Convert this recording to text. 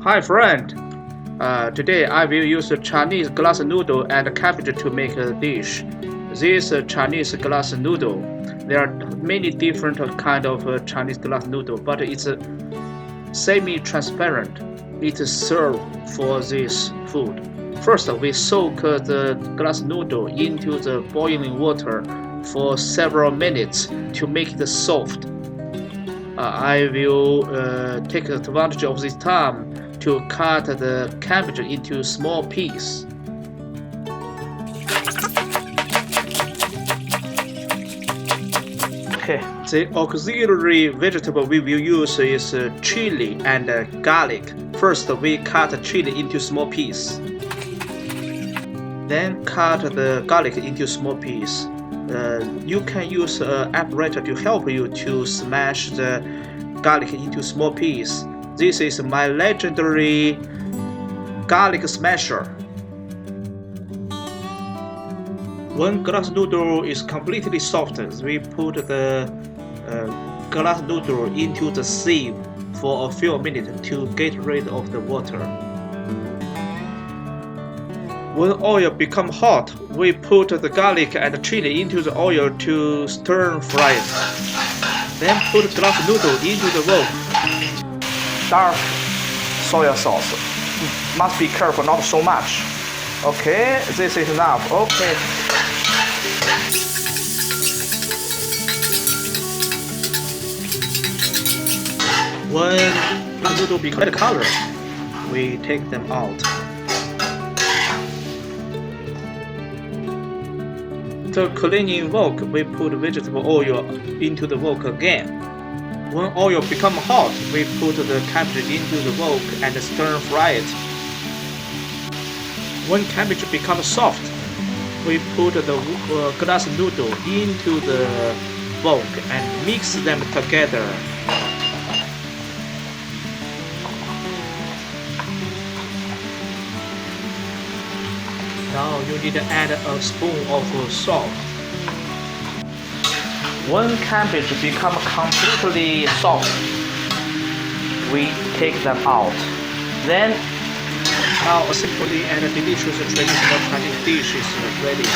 Hi friend, today I will use a Chinese glass noodle and cabbage to make a dish. This Chinese glass noodle, there are many different kind of Chinese glass noodle, but it's semi-transparent. It is served for this food. First, we soak the glass noodle into the boiling water for several minutes to make it soft. I will take advantage of this time to cut the cabbage into small pieces. Okay, the auxiliary vegetable we will use is chili and garlic. First, we cut chili into small pieces. Then cut the garlic into small pieces. You can use an apparatus to help you to smash the garlic into small pieces. This is my legendary garlic smasher. When glass noodle is completely soft, we put the glass noodle into the sieve for a few minutes to get rid of the water. When oil becomes hot, we put the garlic and chili into the oil to stir fry it. Then put glass noodle into the bowl. Dark soy sauce. Must be careful, not so much. Okay, this is enough. Okay. When the noodle becomes red color, we take them out. The cleaning wok, we put vegetable oil into the wok again. When oil becomes hot, we put the cabbage into the wok and stir fry it. When cabbage becomes soft, we put the glass noodle into the wok and mix them together. Now you need to add a spoon of salt. When cabbage become completely soft, we take them out. Then now a simple and delicious traditional Chinese dish is ready.